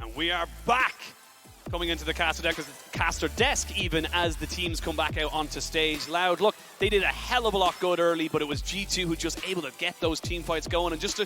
And we are back coming into the caster desk even as the teams come back out onto stage. Loud, look, they did a hell of a lot good early, but it was G2 who just able to get those team fights going and just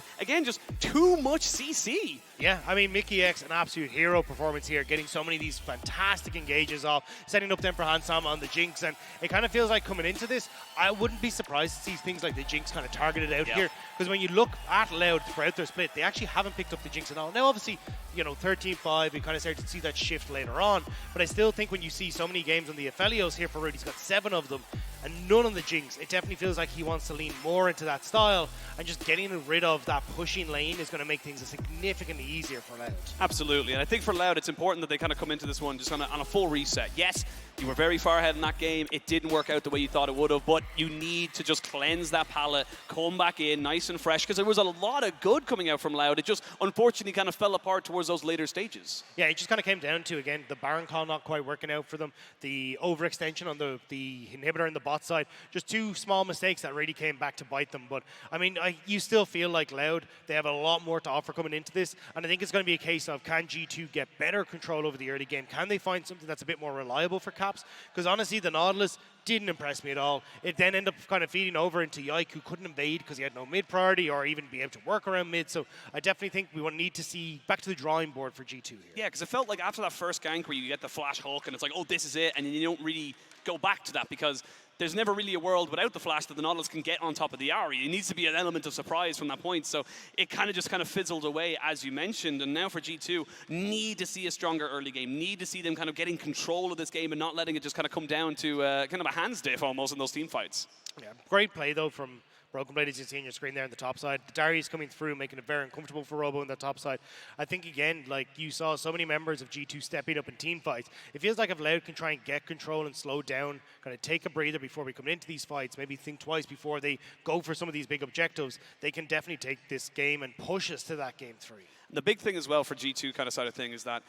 too much CC. Yeah, I mean, Mikyx, an absolute hero performance here, getting so many of these fantastic engages off, setting up them for Hansam on the Jinx, and it kind of feels like coming into this, I wouldn't be surprised to see things like the Jinx kind of targeted out here, because when you look at Loud throughout their split, they actually haven't picked up the Jinx at all. Now, obviously, you know, 13-5, we kind of started to see that shift later on, but I still think when you see so many games on the Aphelios here for Rude, he's got 7 of them, and none on the Jinx, it definitely feels like he wants to lean more into that style, and just getting rid of that pushing lane is going to make things significantly easier for Loud. Absolutely, and I think for Loud, it's important that they kind of come into this one just on a full reset. Yes, you were very far ahead in that game. It didn't work out the way you thought it would have, but you need to just cleanse that palette, come back in nice and fresh, because there was a lot of good coming out from Loud. It just, unfortunately, kind of fell apart towards those later stages. Yeah, it just kind of came down to, again, the Baron call not quite working out for them, the overextension on the inhibitor in the bot side, just 2 small mistakes that really came back to bite them. But, I mean, you still feel like Loud, they have a lot more to offer coming into this, and I think it's going to be a case of, can G2 get better control over the early game? Can they find something that's a bit more reliable for Caps? Because honestly, the Nautilus didn't impress me at all. It then ended up kind of feeding over into Yike, who couldn't invade because he had no mid priority or even be able to work around mid. So I definitely think we will need to see back to the drawing board for G2 here. Yeah, because it felt like after that first gank where you get the flash hook and it's like, oh, this is it, and then you don't really go back to that because there's never really a world without the flash that the Nautilus can get on top of the Ahri. It needs to be an element of surprise from that point. So it kind of fizzled away, as you mentioned. And now for G2, need to see a stronger early game. Need to see them kind of getting control of this game and not letting it just kind of come down to kind of a hands diff almost in those team fights. Yeah, great play though from Broken Blade, as you see on your screen there on the top side. Darius coming through, making it very uncomfortable for Robo on the top side. I think, again, like you saw so many members of G2 stepping up in team fights. It feels like if Loud can try and get control and slow down, kind of take a breather before we come into these fights, maybe think twice before they go for some of these big objectives, they can definitely take this game and push us to that game 3. The big thing as well for G2 kind of side of thing is that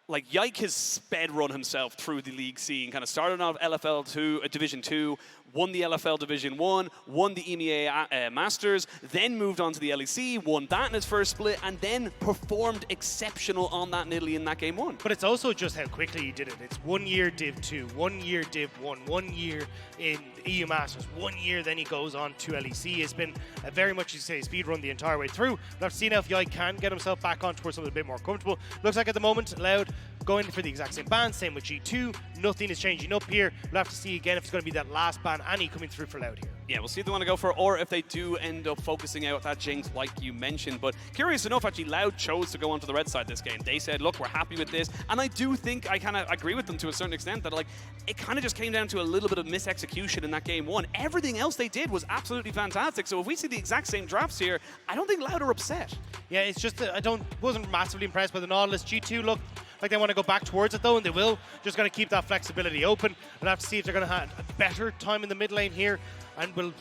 like Yike has sped run himself through the league scene, kind of started off LFL 2, Division 2, won the LFL Division 1, won the EMEA Masters, then moved on to the LEC, won that in his first split, and then performed exceptional on that in Italy in that game 1. But it's also just how quickly he did it. It's 1 year Div 2, 1 year Div 1, 1 year in EU Masters, 1 year then he goes on to LEC. It's been a very much, you say, speed run the entire way through. We'll have to see now if Yike can get himself back on towards something a bit more comfortable. Looks like at the moment, Loud going for the exact same ban, same with G2. Nothing is changing up here. We'll have to see again if it's going to be that last ban, Annie coming through for Loud here. Yeah, we'll see if they want to go for it, or if they do end up focusing out that Jinx like you mentioned. But curious enough, actually, Loud chose to go onto the red side this game. They said, look, we're happy with this. And I do think I kind of agree with them to a certain extent that like it kind of just came down to a little bit of misexecution in that game 1. Everything else they did was absolutely fantastic. So if we see the exact same drafts here, I don't think Loud are upset. Yeah, it's just that wasn't massively impressed by the Nautilus. G2 look like they want to go back towards it though, and they will. Just going to keep that flexibility open. We'll have to see if they're going to have a better time in the mid lane here, and will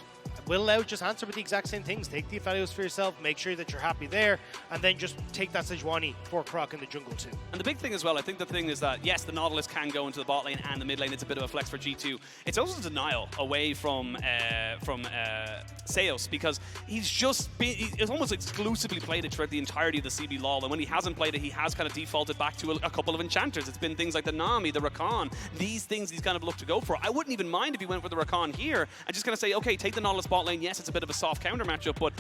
Loud just answer with the exact same things. Take the Aphelios for yourself, make sure that you're happy there, and then just take that Sejuani for Croc in the jungle too. And the big thing as well, I think the thing is that, yes, the Nautilus can go into the bot lane and the mid lane. It's a bit of a flex for G2. It's also denial away from Seos, because he's almost exclusively played it throughout the entirety of the CB LoL, and when he hasn't played it, he has kind of defaulted back to a couple of enchanters. It's been things like the Nami, the Rakan, these things he's kind of looked to go for. I wouldn't even mind if he went for the Rakan here and just kind of say, okay, take the Nautilus bot lane. Yes, it's a bit of a soft counter matchup, but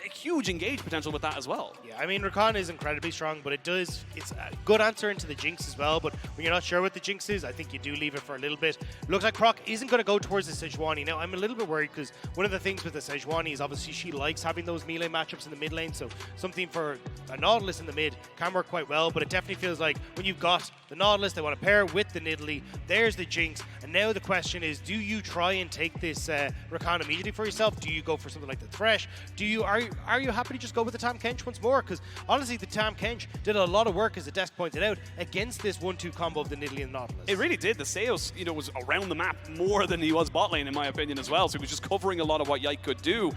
a huge engage potential with that as well. Yeah, I mean, Rakan is incredibly strong, but it's a good answer into the Jinx as well, but when you're not sure what the Jinx is, I think you do leave it for a little bit. Looks like Croc isn't going to go towards the Sejuani. Now, I'm a little bit worried because one of the things with the Sejuani is obviously she likes having those melee matchups in the mid lane, so something for a Nautilus in the mid can work quite well, but it definitely feels like when you've got the Nautilus, they want to pair with the Nidalee, there's the Jinx, and now the question is, do you try and take this Rakan immediately for yourself? Do you go for something like the Thresh? Are you happy to just go with the Tam Kench once more? Because honestly, the Tam Kench did a lot of work, as the desk pointed out, against this 1-2 combo of the Nidalee and Nautilus. It really did. The Seos, was around the map more than he was bot lane, in my opinion, as well. So he was just covering a lot of what Yike could do.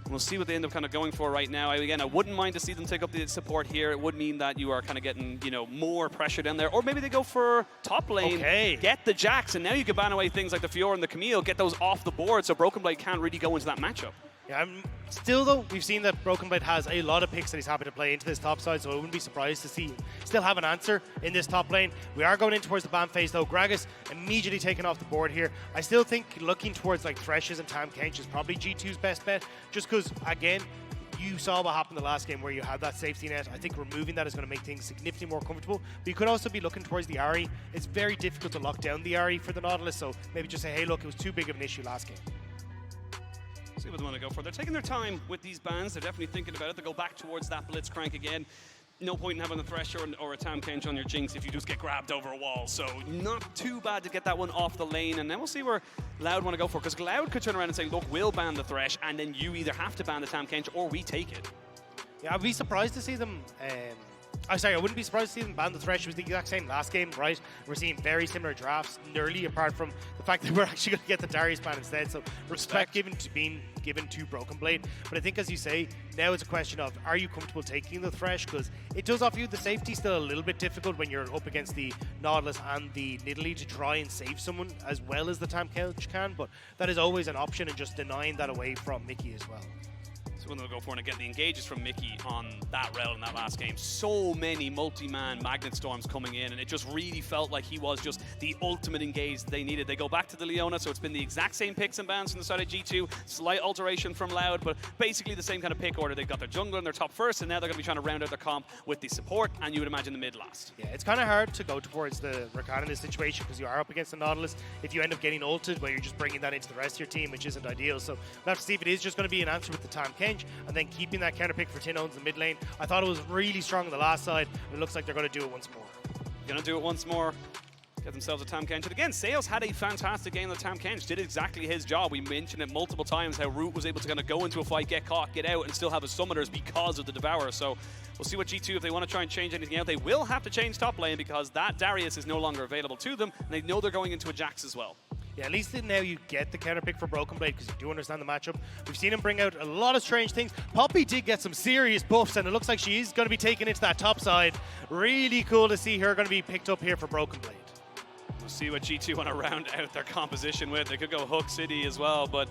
We'll see what they end up kind of going for right now. Again, I wouldn't mind to see them take up the support here. It would mean that you are kind of getting, you know, more pressure down there. Or maybe they go for top lane, get the Jax, and now you can ban away things like the Fiora and the Camille, get those off the board so Broken Blade can't really go into that matchup. Yeah, still though, we've seen that Broken Blade has a lot of picks that he's happy to play into this top side, so I wouldn't be surprised to see still have an answer in this top lane. We are going in towards the ban phase though. Gragas immediately taken off the board here. I still think looking towards like Threshes and Tam Kench is probably G2's best bet, just because, again, you saw what happened the last game where you had that safety net. I think removing that is going to make things significantly more comfortable. But you could also be looking towards the Ahri. It's very difficult to lock down the Ahri for the Nautilus, so maybe just say, hey, look, it was too big of an issue last game. See what they want to go for. They're taking their time with these bans. They're definitely thinking about it. They go back towards that Blitzcrank again. No point in having a Thresh or a Tam Kench on your Jinx if you just get grabbed over a wall. So not too bad to get that one off the lane. And then we'll see where Loud want to go for. Because Loud could turn around and say, look, we'll ban the Thresh, and then you either have to ban the Tam Kench or we take it. Yeah, I'd be surprised to see them... I wouldn't be surprised to see them ban the Thresh. It was the exact same last game, right? We're seeing very similar drafts nearly, apart from the fact that we're actually going to get the Darius ban instead. So respect being given to Broken Blade. But I think, as you say, now it's a question of, are you comfortable taking the Thresh? Because it does offer you the safety, still a little bit difficult when you're up against the Nautilus and the Nidalee to try and save someone as well as the Tam Kench can. But that is always an option, and just denying that away from Mikyx as well. So when they'll go for, and again, the engages from Mikyx on that rail in that last game. So many multi-man Magnet Storms coming in, and it just really felt like he was just the ultimate engage they needed. They go back to the Leona, so it's been the exact same picks and bans from the side of G2. Slight alteration from Loud, but basically the same kind of pick order. They've got their jungler and their top first, and now they're going to be trying to round out their comp with the support, and you would imagine the mid last. Yeah, it's kind of hard to go towards the Rakan in this situation because you are up against the Nautilus. If you end up getting ulted, well, you're just bringing that into the rest of your team, which isn't ideal. So we'll have to see if it is just going to be an answer with the Tam Kench, and then keeping that counter pick for Tinhones in the mid lane. I thought it was really strong on the last side, and it looks like they're going to do it once more. Going to do it once more. Get themselves a Tam Kench. And again, Sales had a fantastic game of Tam Kench. Did exactly his job. We mentioned it multiple times how Root was able to kind of go into a fight, get caught, get out, and still have his summoners because of the Devourer. So we'll see what G2, if they want to try and change anything out. They will have to change top lane because that Darius is no longer available to them, and they know they're going into a Jax as well. Yeah, at least now you get the counter pick for Broken Blade because you do understand the matchup. We've seen him bring out a lot of strange things. Poppy did get some serious buffs, and it looks like she is going to be taken into that top side. Really cool to see her going to be picked up here for Broken Blade. We'll see what G2 want to round out their composition with. They could go Hook City as well, but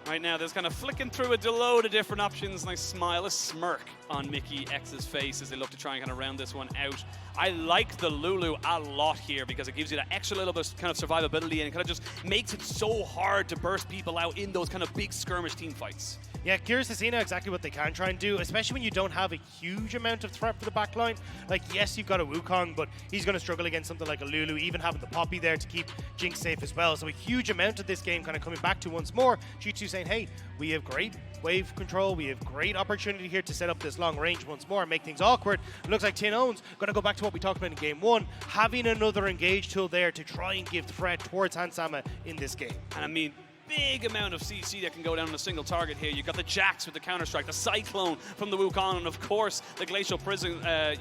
right now, there's kind of flicking through a load of different options. Nice smile, a smirk on Mikyx's face as they look to try and kind of round this one out. I like the Lulu a lot here because it gives you that extra little bit of kind of survivability, and it kind of just makes it so hard to burst people out in those kind of big skirmish team fights. Yeah, curious to see now exactly what they can try and do, especially when you don't have a huge amount of threat for the backline. Like, yes, you've got a Wukong, but he's going to struggle against something like a Lulu, even having the Poppy there to keep Jinx safe as well. So a huge amount of this game kind of coming back to once more. G2 saying, hey, we have great wave control. We have great opportunity here to set up this long range once more and make things awkward. It looks like Tinhones going to go back to what we talked about in game one, having another engage tool there to try and give threat towards Hansama in this game. And I mean, big amount of CC that can go down on a single target here. You've got the Jax with the Counter-Strike, the Cyclone from the Wukong, and of course the Glacial Prison,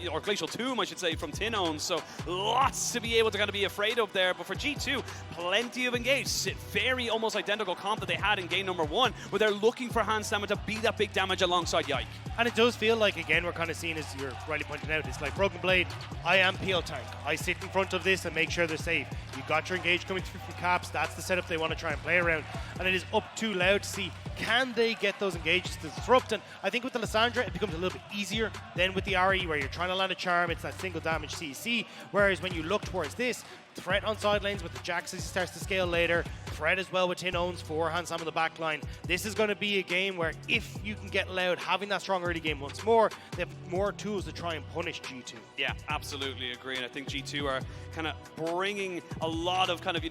or Glacial Tomb, I should say, from Tinhones. So lots to be able to kind of be afraid of there. But for G2, plenty of engage. Very almost identical comp that they had in game number one, where they're looking for Hansama to be that big damage alongside Yike. And it does feel like, again, we're kind of seeing, as you're rightly pointing out, it's like Broken Blade, I am PL tank. I sit in front of this and make sure they're safe. You got your engage coming through from Caps. That's the setup they want to try and play around. And it is up to Loud to see, can they get those engages to disrupt? And I think with the Lissandra, it becomes a little bit easier than with the Ahri, where you're trying to land a charm. It's that single damage CC. Whereas when you look towards this, threat on side lanes with the Jax as he starts to scale later, threat as well with Tinhones for Hansam on the back line. This is going to be a game where if you can get Loud having that strong early game once more, they have more tools to try and punish G2. Yeah, absolutely agree. And I think G2 are kind of bringing a lot of kind of,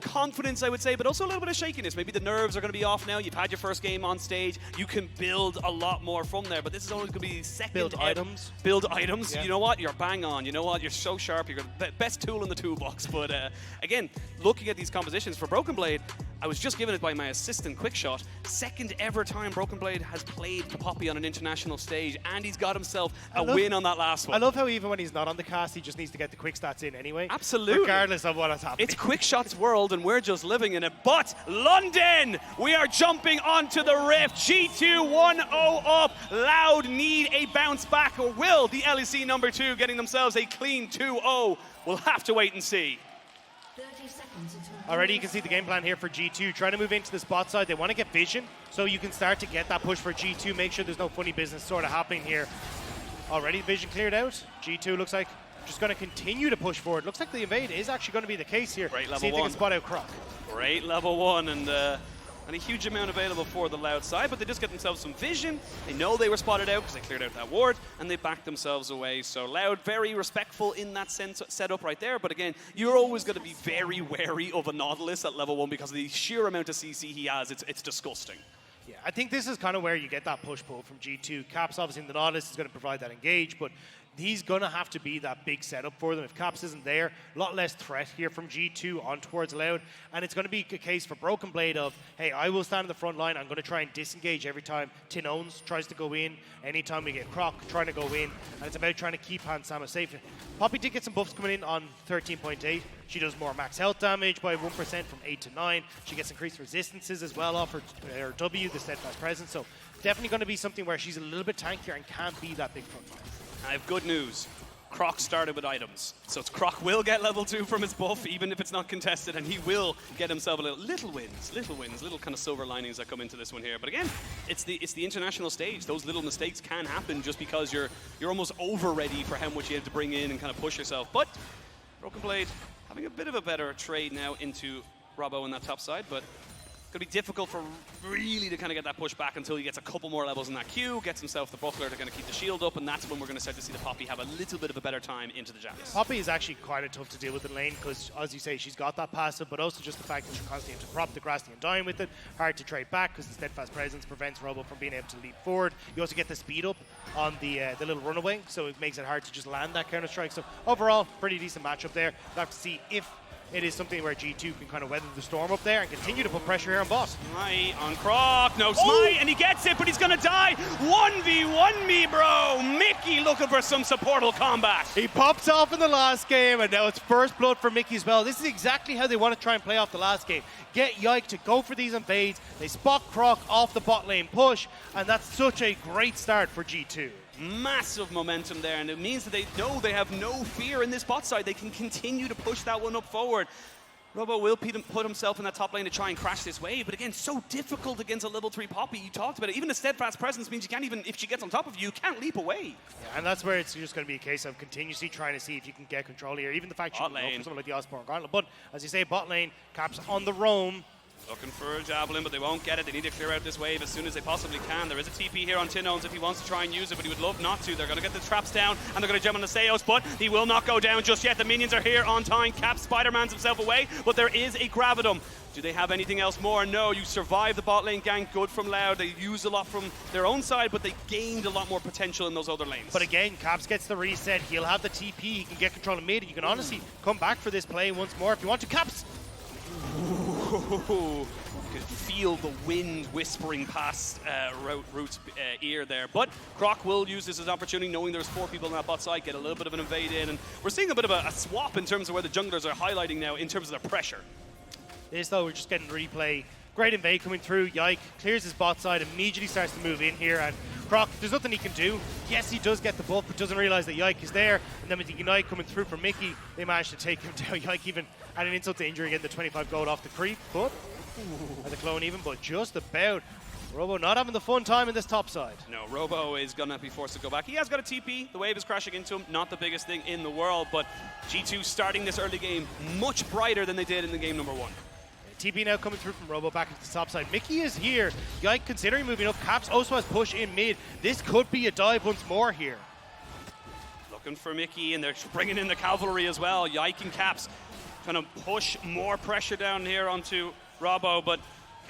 confidence, I would say, but also a little bit of shakiness. Maybe the nerves are going to be off now. You've had your first game on stage. You can build a lot more from there, but this is only going to be second. Build items. Build items. Yeah. You know what? You're bang on. You know what? You're so sharp. You're the best tool in the toolbox. But again, looking at these compositions for Broken Blade, I was just given it by my assistant, Quickshot. Second ever time Broken Blade has played the Poppy on an international stage, and he's got himself a win on that last one. I love how even when he's not on the cast, he just needs to get the quick stats in anyway. Absolutely. Regardless of what has happened. It's Quickshot's world, and we're just living in it. But London, we are jumping onto the rift. G2 1-0 up. Loud need a bounce back, or will the LEC number 2 getting themselves a clean 2-0? We'll have to wait and see. 30 seconds until Already you can see the game plan here for G2. Trying to move into the spot side. They want to get vision, so you can start to get that push for G2. Make sure there's no funny business sort of happening here. Already vision cleared out. G2 looks like just going to continue to push forward. Looks like the invade is actually going to be the case here. Great level see if they one. can spot out Croc. Great level 1, and a huge amount available for the Loud side, but they just get themselves some vision. They know they were spotted out because they cleared out that ward, and they backed themselves away. So Loud, very respectful in that sense setup right there. But again, you're always going to be very wary of a Nautilus at level 1 because of the sheer amount of CC he has. It's disgusting. Yeah, I think this is kind of where you get that push-pull from G2. Caps, obviously, in the Nautilus is going to provide that engage, but he's going to have to be that big setup for them. If Caps isn't there, a lot less threat here from G2 on towards Loud, and it's going to be a case for Broken Blade of, hey, I will stand in the front line, I'm going to try and disengage every time Tin Owns tries to go in, anytime we get Croc trying to go in, and it's about trying to keep Han Sama safe. Poppy did get some buffs coming in on 13.8. She does more max health damage by 1% from 8 to 9. She gets increased resistances as well off her W, the steadfast presence, so definitely going to be something where she's a little bit tankier and can be that big front line. I have good news. Croc started with items. So it's Croc will get level 2 from his buff, even if it's not contested, and he will get himself a little wins, little kind of silver linings that come into this one here. But again, it's the international stage. Those little mistakes can happen just because you're almost over ready for how much you have to bring in and kind of push yourself. But Broken Blade having a bit of a better trade now into Robbo on that top side, but it's going to be difficult for really to kind of get that push back until he gets a couple more levels in that queue, gets himself the buckler to kind of keep the shield up, and that's when we're going to start to see the Poppy have a little bit of a better time into the jams. Poppy is actually quite a tough to deal with in lane because, as you say, she's got that passive, but also just the fact that you constantly have to prop the grassy and dying with it. Hard to trade back because the steadfast presence prevents Robo from being able to leap forward. You also get the speed up on the little runaway, so it makes it hard to just land that counter strike. So overall, pretty decent matchup there. We'll have to see if it is something where G2 can kind of weather the storm up there and continue to put pressure here on boss. Smite on Croc, no smite, and he gets it, but he's gonna die. 1v1 me, bro. Mikyx looking for some supportal combat. He pops off in the last game, and now it's first blood for Mikyx as well. This is exactly how they want to try and play off the last game. Get Yike to go for these invades. They spot Croc off the bot lane push, and that's such a great start for G2. Massive momentum there, and it means that they know they have no fear in this bot side. They can continue to push that one up forward. Robo will put himself in that top lane to try and crash this wave, but again, so difficult against a level 3 Poppy. You talked about it. Even a steadfast presence means you can't even, if she gets on top of you, you can't leap away. Yeah, and that's where it's just going to be a case of continuously trying to see if you can get control here. Even the fact you can go for something like the Osborne Gauntlet. But as you say, bot lane, Caps on the roam. Looking for a javelin, but they won't get it. They need to clear out this wave as soon as they possibly can. There is a TP here on Tin Owns if he wants to try and use it, but he would love not to. They're going to get the traps down, and they're going to jump on the Seos, but he will not go down just yet. The minions are here on time. Cap Spider-Man's himself away, but there is a Gravitum. Do they have anything else more? No, you survive the bot lane gank. Good from Loud. They used a lot from their own side, but they gained a lot more potential in those other lanes. But again, Caps gets the reset. He'll have the TP. He can get control of mid. You can honestly come back for this play once more if you want to. Caps! Ooh. You could feel the wind whispering past Root's ear there. But Croc will use this as an opportunity, knowing there's 4 people on that bot side, get a little bit of an invade in. And we're seeing a bit of a swap in terms of where the junglers are highlighting now in terms of their pressure. This, though, we're just getting replay. Great invade coming through. Yike clears his bot side, immediately starts to move in here. And Croc, there's nothing he can do. Yes, he does get the buff, but doesn't realize that Yike is there. And then with the Ignite coming through from Mikyx, they managed to take him down. Yike even had an insult to injury, getting the 25 gold off the creep. But the clone even, but just about. Robo not having the fun time in this top side. No, Robo is going to be forced to go back. He has got a TP. The wave is crashing into him. Not the biggest thing in the world, but G2 starting this early game much brighter than they did in the game number 1. TP now coming through from Robo back into the top side. Mikyx is here. Yike considering moving up. Caps also has push in mid. This could be a dive once more here. Looking for Mikyx, and they're bringing in the cavalry as well. Yike and Caps trying to push more pressure down here onto Robo, but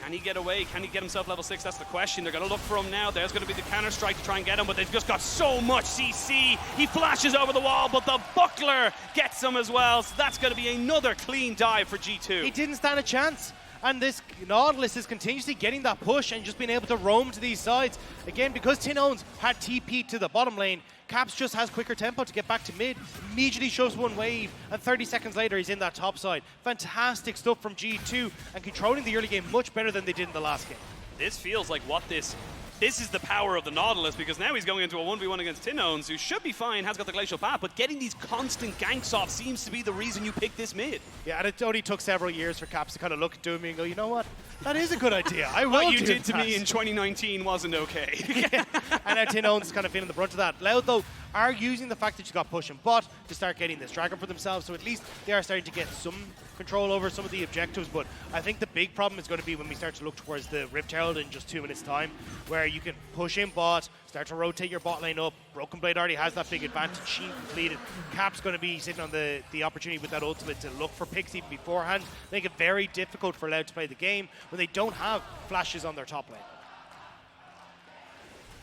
can he get away? Can he get himself level 6? That's the question. They're going to look for him now. There's going to be the counter strike to try and get him, but they've just got so much CC. He flashes over the wall, but the buckler gets him as well. So that's going to be another clean dive for G2. He didn't stand a chance. And this Nautilus is continuously getting that push and just being able to roam to these sides. Again, because Tinons had TP to the bottom lane, Caps just has quicker tempo to get back to mid, immediately shows one wave, and 30 seconds later he's in that top side. Fantastic stuff from G2, and controlling the early game much better than they did in the last game. This feels like what this is the power of the Nautilus, because now he's going into a 1v1 against Tinons, who should be fine, has got the Glacial Path, but getting these constant ganks off seems to be the reason you pick this mid. Yeah, and it only took several years for Caps to kind of look at me and go, you know what? That is a good idea. I will What you do did to that. me in 2019 wasn't okay. Yeah. And now Tinons is kind of feeling the brunt of that. Loud, though, are using the fact that you got push and bot to start getting this Dragon for themselves, so at least they are starting to get some control over some of the objectives. But I think the big problem is going to be when we start to look towards the Rift Herald in just 2 minutes' time, where you can push in bot, start to rotate your bot lane up. Broken Blade already has that big advantage. She completed. Cap's going to be sitting on the opportunity with that ultimate to look for picks even beforehand, make it very difficult for Loud to play the game when they don't have flashes on their top lane.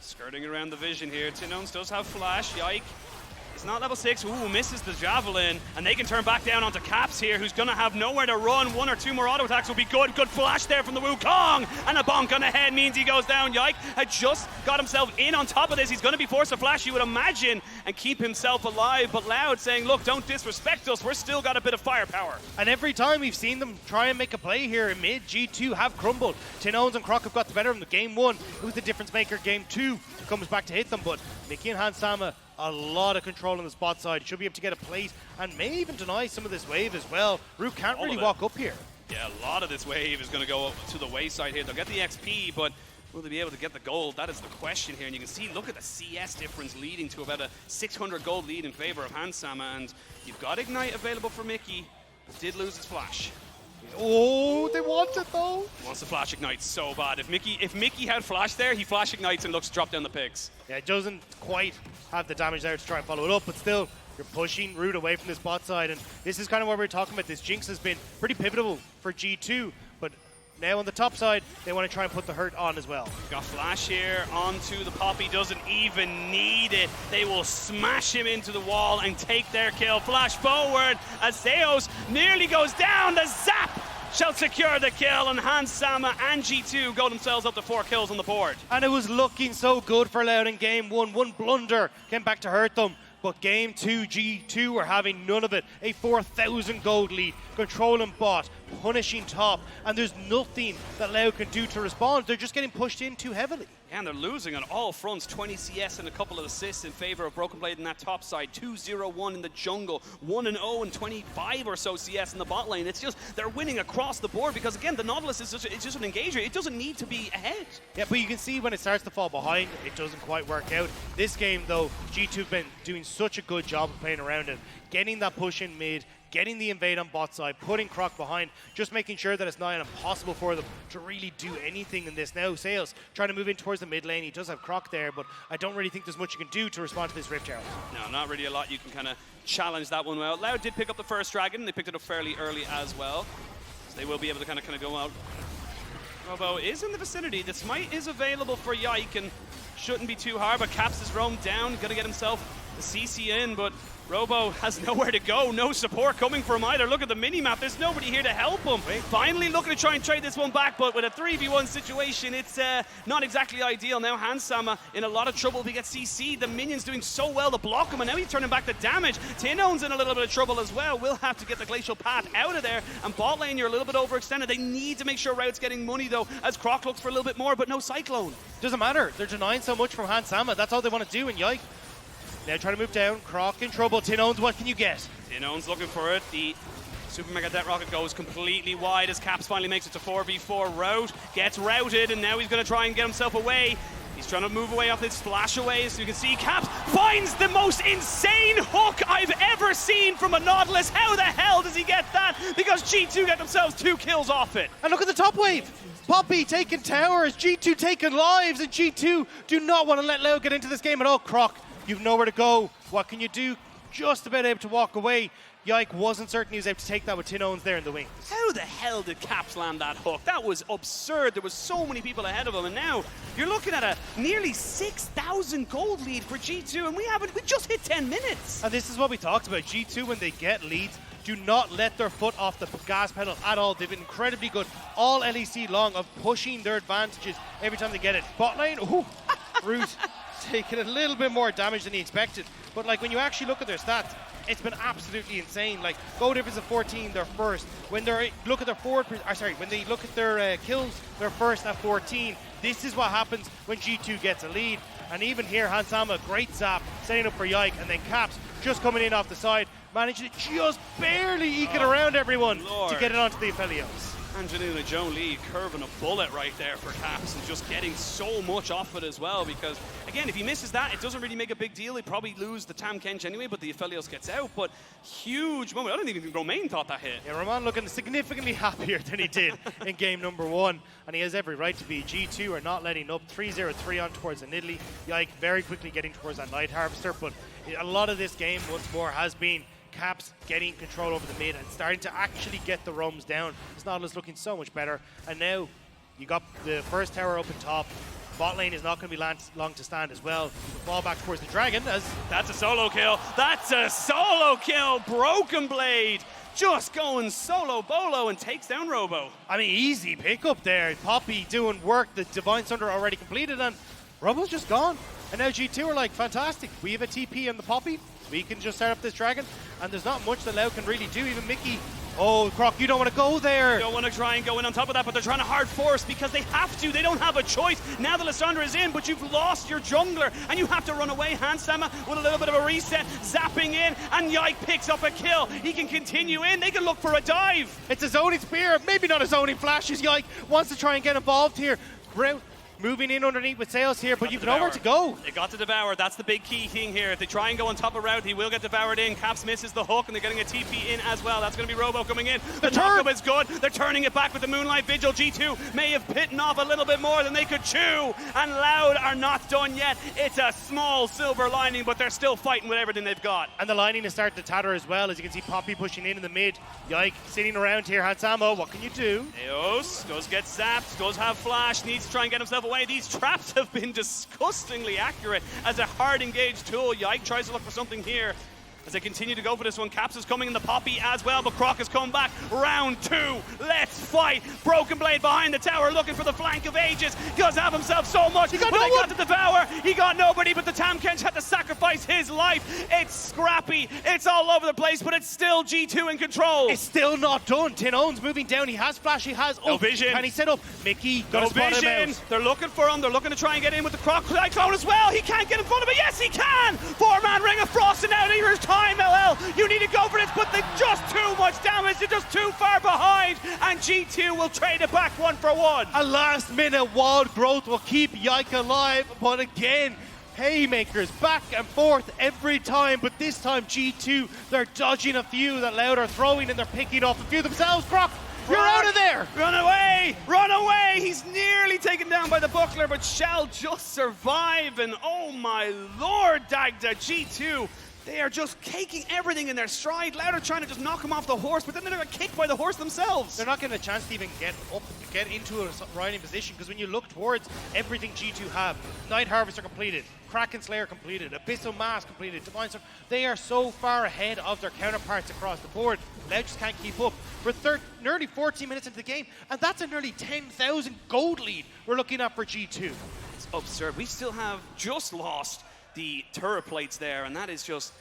Skirting around the vision here. Tinons does have flash. Yike. It's not level 6. Ooh, misses the javelin. And they can turn back down onto Caps here, who's going to have nowhere to run. 1 or 2 more auto attacks will be good. Good flash there from the Wukong. And a bonk on the head means he goes down. Yike had just got himself in on top of this. He's going to be forced to flash, you would imagine, and keep himself alive. But Loud saying, look, don't disrespect us. We're still got a bit of firepower. And every time we've seen them try and make a play here in mid, G2 have crumbled. Tinons and Croc have got the better of them. Game 1, who's the difference maker? Game 2 comes back to hit them. But Mikyx and Hansama, a lot of control on the spot side. Should be able to get a plate and may even deny some of this wave as well. Root can't really walk up here. Yeah, a lot of this wave is going to go up to the wayside here. They'll get the XP, but will they be able to get the gold? That is the question here. And you can see, look at the CS difference leading to about a 600 gold lead in favor of Hansama. And you've got Ignite available for Mikyx. Did lose his flash. Oh, they want it though. Wants to flash Ignite so bad. If Mikyx had flash there, he flash ignites and looks to drop down the picks. Yeah, it doesn't quite have the damage there to try and follow it up, but still, you're pushing Root away from this bot side, and this is kind of what we're talking about. This Jinx has been pretty pivotal for G2, but now on the top side, they want to try and put the hurt on as well. Got flash here onto the Poppy, doesn't even need it. They will smash him into the wall and take their kill. Flash forward as Zeus nearly goes down. The zap shall secure the kill, and Hansama and G2 go themselves up to 4 kills on the board. And it was looking so good for Loud in game 1. One blunder came back to hurt them. But game 2, G2 were having none of it. A 4,000 gold lead, controlling bot, punishing top, and there's nothing that Loud can do to respond. They're just getting pushed in too heavily. And they're losing on all fronts. 20 CS and a couple of assists in favor of Broken Blade in that top side. 2-0-1 in the jungle. 1-0 and 25 or so CS in the bot lane. It's just, they're winning across the board because, again, the Nautilus is just an engager. It doesn't need to be ahead. Yeah, but you can see when it starts to fall behind, it doesn't quite work out. This game, though, G2 have been doing such a good job of playing around it. Getting that push in mid, getting the invade on bot side, putting Croc behind, just making sure that it's not impossible for them to really do anything in this. Now, Sales trying to move in towards the mid lane. He does have Croc there, but I don't really think there's much you can do to respond to this Rift Herald. No, not really a lot. You can kind of challenge that one well. Loud did pick up the first dragon. They picked it up fairly early as well. So they will be able to kind of go out. Robo is in the vicinity. The smite is available for Yike and shouldn't be too hard, but Caps is roamed down. Going to get himself the CC in, but Robo has nowhere to go. No support coming from either. Look at the mini-map. There's nobody here to help him. Finally looking to try and trade this one back, but with a 3v1 situation, it's not exactly ideal. Now Hansama in a lot of trouble if he gets CC. The minions doing so well to block him, and now he's turning back the damage. Tinon's in a little bit of trouble as well. We'll have to get the Glacial Path out of there, and bot lane, you're a little bit overextended. They need to make sure Rout's getting money, though, as Croc looks for a little bit more, but no Cyclone. Doesn't matter. They're denying so much from Hansama. That's all they want to do, and Yike now trying to move down. Croc in trouble. Tinons, what can you get? Tinon's looking for it. The Super Mega Death Rocket goes completely wide as Caps finally makes it to 4v4. Rout gets routed, and now he's going to try and get himself away. He's trying to move away off this flash away, so you can see Caps finds the most insane hook I've ever seen from a Nautilus. How the hell does he get that? Because G2 get themselves 2 kills off it. And look at the top wave. Poppy taking towers, G2 taking lives, and G2 do not want to let Loud get into this game at all. Croc, you've nowhere to go. What can you do? Just about able to walk away. Yike wasn't certain he was able to take that with Tinons there in the wings. How the hell did Caps land that hook? That was absurd. There was so many people ahead of him, and now you're looking at a nearly 6,000 gold lead for G2, and we just hit 10 minutes. And this is what we talked about. G2, when they get leads, do not let their foot off the gas pedal at all. They've been incredibly good all LEC long of pushing their advantages every time they get it. Bot lane, ooh, Root taking a little bit more damage than he expected. But like when you actually look at their stats, it's been absolutely insane. Like goal difference of 14, they're first. When they look at their when they look at their kills, they're first at 14. This is what happens when G2 gets a lead. And even here, Hansama, great zap, setting up for Yike, and then Caps just coming in off the side, managing to just barely eke it around everyone to get it onto the Aphelios. Angelina Jolie curving a bullet right there for Caps and just getting so much off it as well, because again, if he misses that, it doesn't really make a big deal. He'd probably lose the Tam Kench anyway, but the Aphelios gets out. But huge moment. I don't even think Romain thought that hit. Yeah, Romain looking significantly happier than he did in game number 1, and he has every right to be. G2 are not letting up. 3-0-3 on towards an Italy. Yike very quickly getting towards that Night Harvester, but a lot of this game once more has been Caps getting control over the mid and starting to actually get the roams down. Snodla's looking so much better, and now you got the first tower up in top. Bot lane is not going to be long to stand as well. Ball back towards the Dragon as that's a solo kill. That's a solo kill. Broken Blade just going solo bolo and takes down Robo. I mean, easy pickup there. Poppy doing work. The Divine Thunder already completed, and Robo's just gone. And now G2 are like, fantastic. We have a TP on the Poppy. We can just start up this Dragon, and there's not much that Lau can really do. Even Mikyx. Oh, Croc, you don't want to go there. They don't want to try and go in on top of that, but they're trying to hard force because they have to. They don't have a choice. Now the Lissandra is in, but you've lost your jungler, and you have to run away. Hansama with a little bit of a reset, zapping in, and Yike picks up a kill. He can continue in. They can look for a dive. It's a zoning spear. Maybe not a zoning flash, as Yike wants to try and get involved here. Moving in underneath with Sales here, but you've nowhere to go. They got to Devour. That's the big key thing here. If they try and go on top of route, he will get devoured in. Caps misses the hook, and they're getting a TP in as well. That's going to be Robo coming in. The knock-up is good. They're turning it back with the Moonlight Vigil. G2 may have bitten off a little bit more than they could chew, and Loud are not done yet. It's a small silver lining, but they're still fighting with everything they've got. And the lining is starting to tatter as well, as you can see Poppy pushing in the mid. Yike sitting around here. Hansamo, what can you do? Eos does get zapped, does have flash, needs to try and get himself away. These traps have been disgustingly accurate as a hard engaged tool. Yike tries to look for something here as they continue to go for this one. Caps is coming in the Poppy as well, but Croc has come back. Round 2, let's fight. Broken Blade behind the tower, looking for the flank of ages. Does have himself so much, but they got to devour. He got nobody, but the Tam Kench had to sacrifice his life. It's scrappy, it's all over the place, but it's still G2 in control. It's still not done. Tinone's moving down. He has flash, he has no vision. Can he set up? Mikyx got no to spot vision. him out. They're looking for him. They're looking to try and get in with the Croc Cyclone as well. He can't get in front of it. Yes, he can. 4-man Ring of Frost, and now there's time, LL. You need to go for this, but they're just too much damage. They're just too far behind, and G2 will trade it back 1-for-1. A last-minute wild growth will keep Yike alive, but again, haymakers back and forth every time, but this time G2, they're dodging a few that Loud are throwing, and they're picking off a few themselves. Croc, you're out of there! Run away! Run away! He's nearly taken down by the buckler, but shall just survive, and oh my lord, Dagda, G2, they are just caking everything in their stride. Loud are trying to just knock him off the horse, but then they're kicked by the horse themselves. They're not getting a chance to even get up, get into a riding position, because when you look towards everything G2 have, Night Harvester completed, Kraken Slayer completed, Abyssal Mask completed, Divine Storm, they are so far ahead of their counterparts across the board. Loud just can't keep up. We're nearly 14 minutes into the game, and that's a nearly 10,000 gold lead we're looking at for G2. It's absurd. We still have just lost the turret plates there, and that is just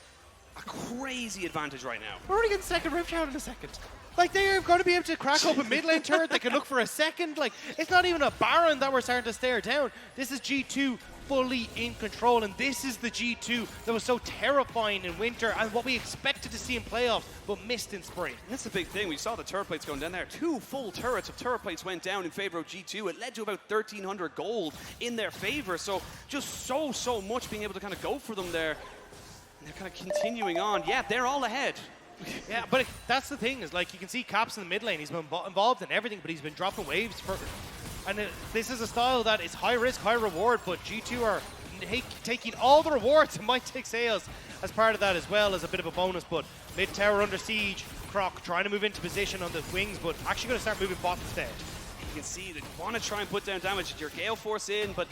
a crazy advantage right now. We're already getting second Rift Shout in a second. Like, they're going to be able to crack open mid lane turret. They can look for a second. Like, it's not even a Baron that we're starting to stare down. This is G2 fully in control, and this is the G2 that was so terrifying in winter and what we expected to see in playoffs, but missed in spring. And that's the big thing. We saw the turret plates going down there. 2 full turrets of turret plates went down in favor of G2. It led to about 1,300 gold in their favor. So just so much being able to kind of go for them there. And they're kind of continuing on. Yeah, they're all ahead. Yeah, but that's the thing, is like you can see Caps in the mid lane. He's been involved in everything, but he's been dropping waves for. And this is a style that is high risk, high reward, but G2 are taking all the rewards and might take sales as part of that as well as a bit of a bonus. But mid tower under siege, Croc trying to move into position on the wings, but actually going to start moving bot instead. You can see they want to try and put down damage. Your Gale Force in, but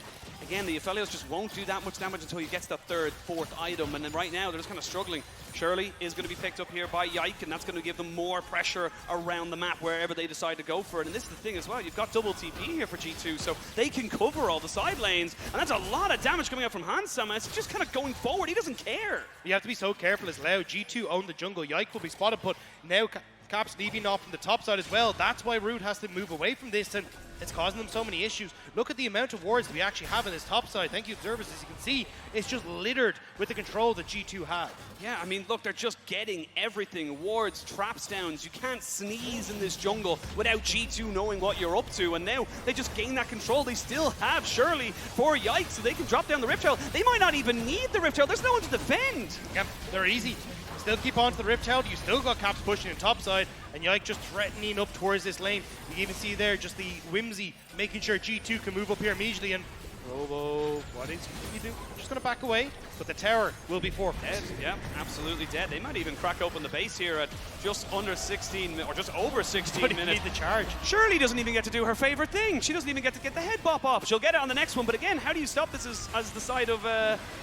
again, the Aphelios just won't do that much damage until he gets the third, fourth item, and then right now they're just kind of struggling. Shirley is going to be picked up here by Mikyx, and that's going to give them more pressure around the map wherever they decide to go for it. And this is the thing as well, you've got double TP here for G2, so they can cover all the side lanes, and that's a lot of damage coming out from Hansam, and it's just kind of going forward. He doesn't care. You have to be so careful as Loud. G2 own the jungle. Mikyx will be spotted, but now Cap's leaving off from the top side as well. That's why Rude has to move away from this, and it's causing them so many issues. Look at the amount of wards that we actually have on this top side. Thank you, observers. As you can see, it's just littered with the control that G2 have. Yeah, I mean, look, they're just getting everything. Wards, traps downs. You can't sneeze in this jungle without G2 knowing what you're up to. And now they just gain that control. They still have Shirley for Mikyx, so they can drop down the Rift Herald. They might not even need the Rift Herald. There's no one to defend. Yep, they're easy. Still keep on to the Rift Herald. You still got Caps pushing in top side, and Mikyx just threatening up towards this lane. You can even see there just the whimsy, making sure G2 can move up here immediately. And Robo, what is he do? Just going to back away, but the tower will be forfeit. Dead, yeah, absolutely dead. They might even crack open the base here at just under 16, or just over 16 But minutes. need the charge. Shirley doesn't even get to do her favorite thing. She doesn't even get to get the head bop off. She'll get it on the next one, but again, how do you stop this as the side of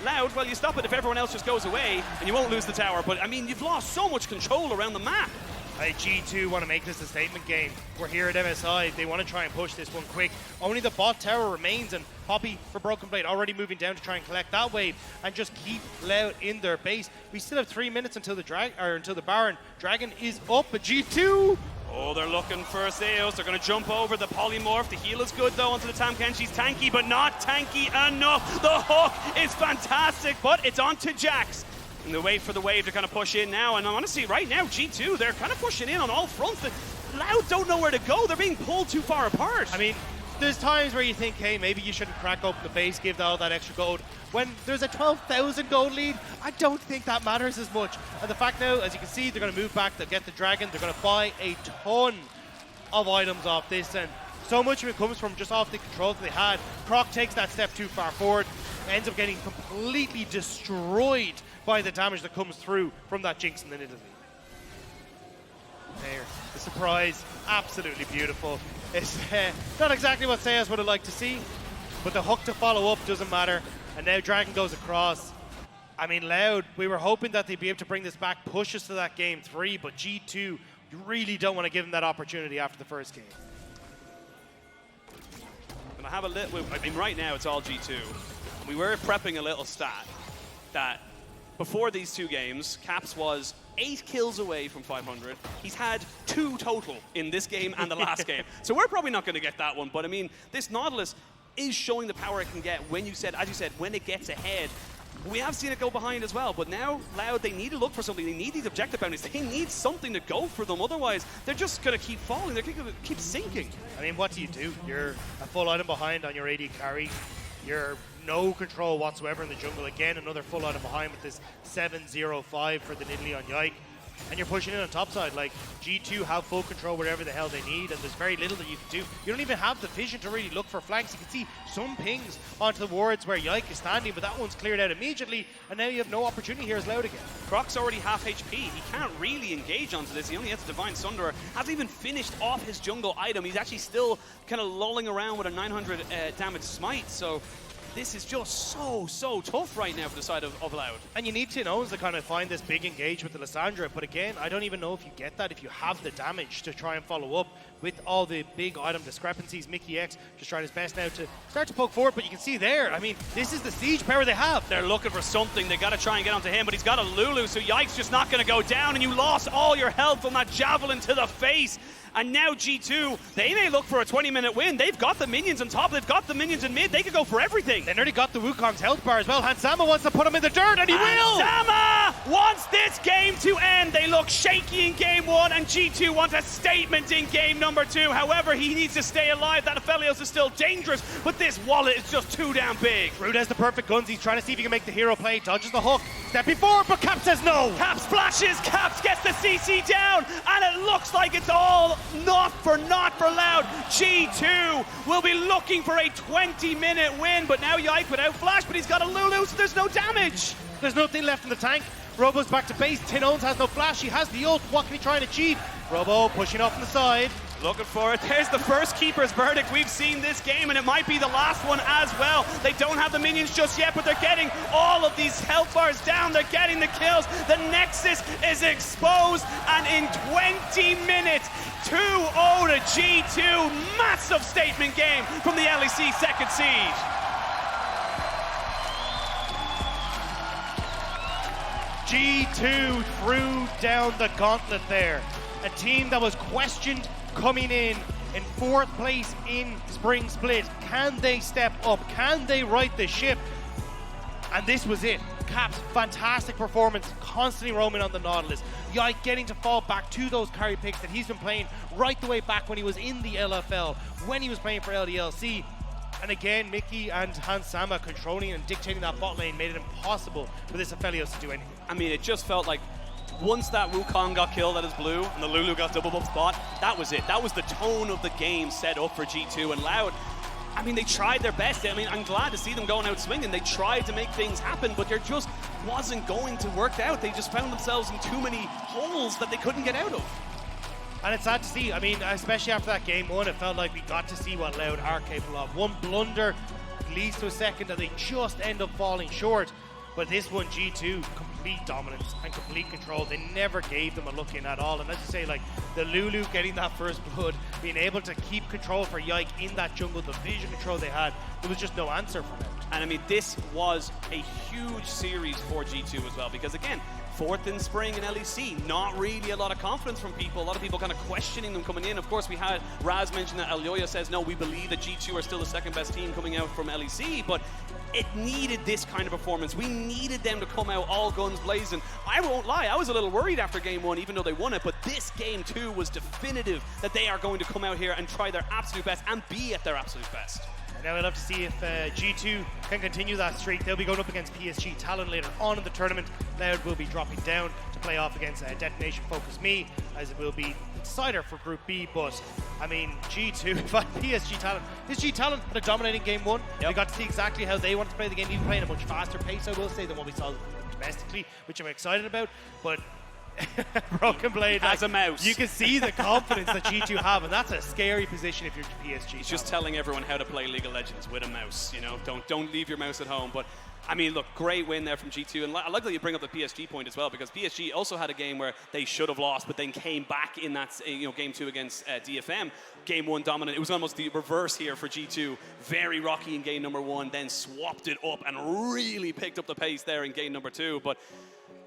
Loud? Well, you stop it if everyone else just goes away, and you won't lose the tower. But I mean, you've lost so much control around the map. G2 want to make this a statement game. We're here at MSI. They want to try and push this one quick. Only the bot tower remains, and Poppy for Broken Blade already moving down to try and collect that wave and just keep Loud in their base. We still have 3 minutes until the Baron. Dragon is up, but G2. Oh, they're looking for Zeus. They're going to jump over the polymorph. The heal is good, though, onto the Tamken. She's tanky, but not tanky enough. The hook is fantastic, but it's onto Jax. And they wait for the wave to kind of push in now. And honestly, right now, G2, they're kind of pushing in on all fronts. The Loud don't know where to go. They're being pulled too far apart. I mean, there's times where you think, hey, maybe you shouldn't crack open the base, give all that extra gold. When there's a 12,000 gold lead, I don't think that matters as much. And the fact now, as you can see, they're going to move back, they'll get the Dragon, they're going to buy a ton of items off this, and so much of it comes from just off the controls they had. Croc takes that step too far forward, ends up getting completely destroyed by the damage that comes through from that Jinx in the Nidalee. There, the surprise, absolutely beautiful. It's not exactly what Sayas would have liked to see, but the hook to follow up doesn't matter. And now Dragon goes across. I mean, Loud, we were hoping that they'd be able to bring this back, push us to that game 3, but G2, you really don't want to give them that opportunity after the first game. And I have a little, I mean, right now it's all G2. We were prepping a little stat that before these two games, Caps was 8 kills away from 500. He's had 2 total in this game and the last game. So we're probably not going to get that one. But I mean, this Nautilus is showing the power it can get when you said, as you said, when it gets ahead. We have seen it go behind as well, but now Loud, they need to look for something. They need these objective bounties. They need something to go for them. Otherwise, they're just going to keep falling. They're going to keep sinking. I mean, what do you do? You're a full item behind on your AD carry. You're no control whatsoever in the jungle. Again, another full item behind with this 7-0-5 for the Nidalee on Mikyx. And you're pushing in on top side. Like, G2 have full control wherever the hell they need, and there's very little that you can do. You don't even have the vision to really look for flanks. You can see some pings onto the wards where Mikyx is standing, but that one's cleared out immediately, and now you have no opportunity here as Loud again. Croc's already half HP. He can't really engage onto this. He only has a Divine Sunderer. Hasn't even finished off his jungle item. He's actually still kind of lolling around with a 900 damage smite, so this is just so tough right now for the side of Loud. And you need Tin Owns to kind of find this big engage with the Lysandra, but again, I don't even know if you get that if you have the damage to try and follow up with all the big item discrepancies. Mikyx just trying his best now to start to poke forward, but you can see there, I mean, this is the siege power they have. They're looking for something. They got to try and get onto him, but he's got a Lulu, so Mikyx just not going to go down, and you lost all your health from that javelin to the face. And now G2, they may look for a 20-minute win. They've got the minions on top. They've got the minions in mid. They could go for everything. They nearly got the Wukong's health bar as well. Hansama wants to put him in the dirt, and he will! Hansama wants this game to end. They look shaky in game 1, and G2 wants a statement in game number 2. However, he needs to stay alive. That Aphelios is still dangerous, but this wallet is just too damn big. Rude has the perfect guns. He's trying to see if he can make the hero play. Dodges the hook. Stepping forward, but Cap says no. Cap splashes. Caps gets the CC down, and it looks like it's all not for Loud. G2 will be looking for a 20-minute win, but now Mikyx without flash, but he's got a Lulu, so there's no damage. There's nothing left in the tank. Robo's back to base. Tin Owns has no flash. He has the ult. What can he try and achieve? Robo pushing off on the side. Looking for it. There's the first keeper's verdict we've seen this game, and it might be the last one as well. They don't have the minions just yet, but they're getting all of these health bars down. They're getting the kills. The Nexus is exposed, and in 20 minutes, 2-0 to G2. Massive statement game from the LEC second seed. G2 threw down the gauntlet there. A team that was questioned coming in 4th place in Spring Split. Can they step up? Can they right the ship? And this was it. Caps, fantastic performance, constantly roaming on the Nautilus. Yike getting to fall back to those carry picks that he's been playing right the way back when he was in the LFL, when he was playing for LDLC. And again, Mikyx and Hans Sama controlling and dictating that bot lane made it impossible for this Aphelios to do anything. I mean, it just felt like once that Wukong got killed at his blue and the Lulu got double buff spot, that was it. That was the tone of the game set up for G2. And Loud, I mean, they tried their best. I mean, I'm glad to see them going out swinging. They tried to make things happen, but there just wasn't going to work out. They just found themselves in too many holes that they couldn't get out of. And it's sad to see. I mean, especially after that game one, it felt like we got to see what Loud are capable of. One blunder leads to a second that they just end up falling short. But this one, G2, complete dominance and complete control. They never gave them a look in at all. And as you say, like, the Lulu getting that first blood, being able to keep control for Yike in that jungle, the vision control they had, there was just no answer for them. And I mean, this was a huge series for G2 as well, because again, 4th in Spring in LEC, not really a lot of confidence from people. A lot of people kind of questioning them coming in. Of course, we had Raz mention that Elyoya says, no, we believe that G2 are still the 2nd best team coming out from LEC, but it needed this kind of performance. We needed them to come out all guns blazing. I won't lie, I was a little worried after game 1, even though they won it, but this game 2 was definitive that they are going to come out here and try their absolute best and be at their absolute best. Now we'll have to see if G2 can continue that streak. They'll be going up against PSG Talon later on in the tournament. Loud will be dropping down to play off against Detonation Focus Me, as it will be the decider for Group B. But, I mean, G2, PSG Talon. PSG Talon had a dominating game 1. Yep. We got to see exactly how they wanted to play the game, even playing a much faster pace, I will say, than what we saw domestically, which I'm excited about. But Broken Blade, as a mouse, you can see the confidence that G2 have, and that's a scary position if you're PSG. He's just telling everyone how to play League of Legends with a mouse. You know, don't leave your mouse at home. But I mean, look, great win there from G2, and I like that you bring up the PSG point as well, because PSG also had a game where they should have lost, but then came back in that game 2 against DFM. Game 1 dominant. It was almost the reverse here for G2. Very rocky in game number 1, then swapped it up and really picked up the pace there in game number 2. But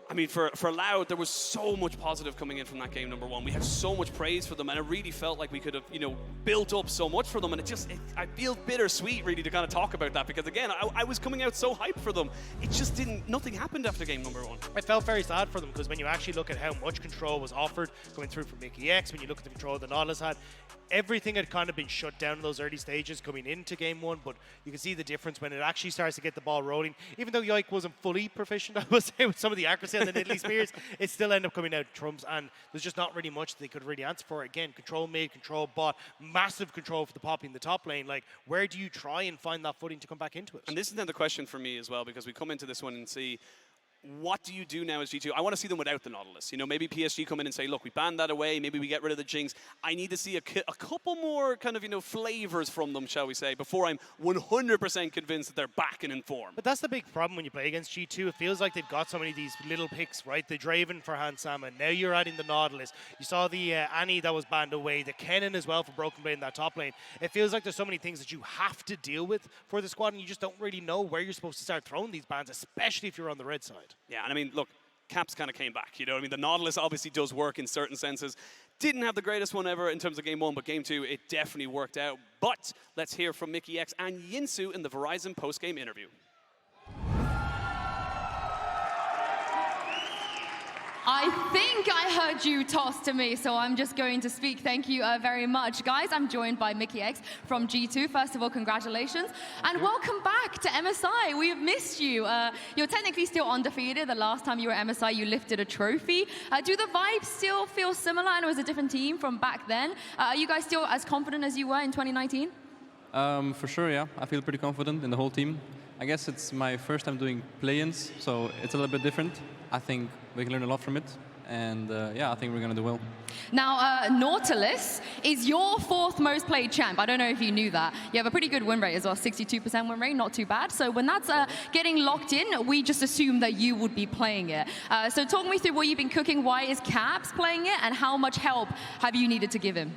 I mean, for Loud, there was so much positive coming in from that game number 1. We had so much praise for them, and it really felt like we could have, built up so much for them. And I feel bittersweet, really, to kind of talk about that, because again, I was coming out so hyped for them. It just nothing happened after game number 1. I felt very sad for them, because when you actually look at how much control was offered coming through from Mikyx, when you look at the control the Nautilus had, everything had kind of been shut down in those early stages coming into game 1, but you can see the difference when it actually starts to get the ball rolling. Even though Yike wasn't fully proficient, I would say, with some of the accuracy on the Nidalee Spears, it still ended up coming out trumps, and there's just not really much they could really answer for. Again, control mid, control bot, massive control for the Poppy in the top lane. Like, where do you try and find that footing to come back into it? And this is then the question for me as well, because we come into this one and see, what do you do now as G2? I want to see them without the Nautilus. Maybe PSG come in and say, look, we banned that away. Maybe we get rid of the Jinx. I need to see a couple more kind of, flavors from them, shall we say, before I'm 100% convinced that they're back and in form. But that's the big problem when you play against G2. It feels like they've got so many of these little picks, right? The Draven for Hans Sama. Now you're adding the Nautilus. You saw the Annie that was banned away. The Kennen as well for Broken Blade in that top lane. It feels like there's so many things that you have to deal with for the squad, and you just don't really know where you're supposed to start throwing these bans, especially if you're on the red side. Yeah, and I mean, look, Caps kind of came back, the Nautilus obviously does work in certain senses. Didn't have the greatest one ever in terms of game 1, but game 2, it definitely worked out. But let's hear from Mikyx and Yinsu in the Verizon post-game interview. I think I heard you toss to me, so I'm just going to speak. Thank you very much. Guys, I'm joined by Mikyx from G2. First of all, congratulations. And welcome back to MSI. We have missed you. You're technically still undefeated. The last time you were at MSI, you lifted a trophy. Do the vibes still feel similar? I know it was a different team from back then. Are you guys still as confident as you were in 2019? For sure, yeah. I feel pretty confident in the whole team. I guess it's my first time doing play-ins, so it's a little bit different. I think we can learn a lot from it. And yeah, I think we're going to do well. Now, Nautilus is your 4th most played champ. I don't know if you knew that. You have a pretty good win rate as well, 62% win rate, not too bad. So when that's getting locked in, we just assume that you would be playing it. So talk me through what you've been cooking. Why is Caps playing it? And how much help have you needed to give him?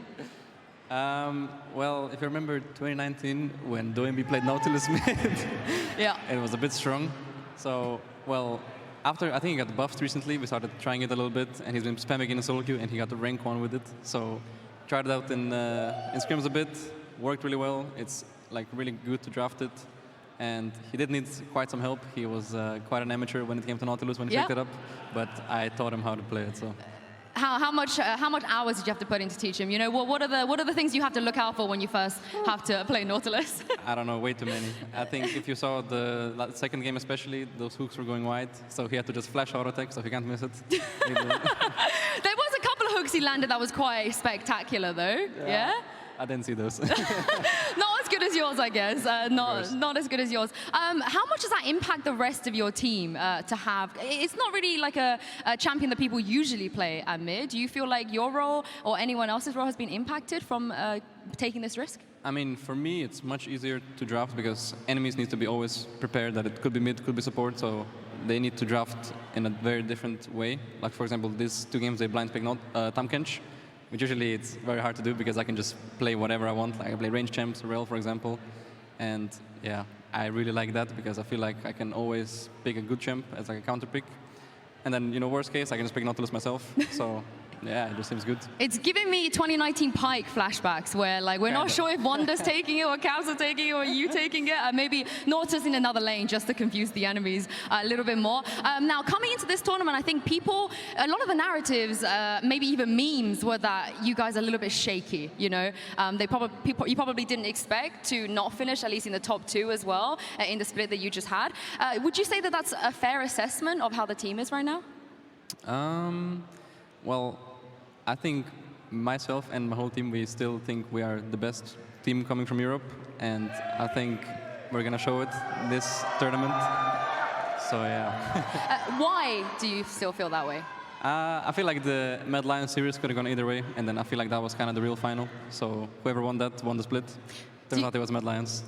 Well, if you remember 2019, when DoMB played Nautilus mid, Yeah. it was a bit strong. So, well, after I think he got buffed recently, we started trying it a little bit, and he's been spamming in solo queue, and he got the rank 1 with it. So, tried it out in scrims a bit, worked really well. It's like really good to draft it, and he did need quite some help. He was quite an amateur when it came to Nautilus when he picked it up, but I taught him how to play it. So. How much hours did you have to put in to teach him? You know, what are the things you have to look out for when you first have to play Nautilus? I don't know, way too many. I think if you saw the second game especially, those hooks were going wide, so he had to just flash auto attack, so he can't miss it. There was a couple of hooks he landed that was quite spectacular, though. Yeah? I didn't see those. Not as good as yours, I guess. Not as good as yours. How much does that impact the rest of your team to have? It's not really like a champion that people usually play at mid. Do you feel like your role or anyone else's role has been impacted from taking this risk? I mean, for me, it's much easier to draft because enemies need to be always prepared that it could be mid, could be support, so they need to draft in a very different way. Like, for example, these 2 games, they blind pick Tamkench, which usually it's very hard to do because I can just play whatever I want. Like I can play range champs, Rel, for example. And yeah, I really like that because I feel like I can always pick a good champ as like a counter pick. And then, you know, worst case, I can just pick Nautilus myself. So yeah, it just seems good. It's giving me 2019 Pyke flashbacks where like we're not sure if Wanda's taking it or Caps are taking it or you taking it. Maybe Nautilus in another lane just to confuse the enemies a little bit more. Now coming into this tournament, I think people, a lot of the narratives, maybe even memes, were that you guys are a little bit shaky. You know, you probably didn't expect to not finish at least in the top 2 as well in the split that you just had. Would you say that that's a fair assessment of how the team is right now? Well, I think myself and my whole team, we still think we are the best team coming from Europe, and I think we're going to show it this tournament. So yeah. Why do you still feel that way? I feel like the Mad Lion series could have gone either way, and then I feel like that was kind of the real final. So whoever won that won the split. Turns out it was Mad Lions.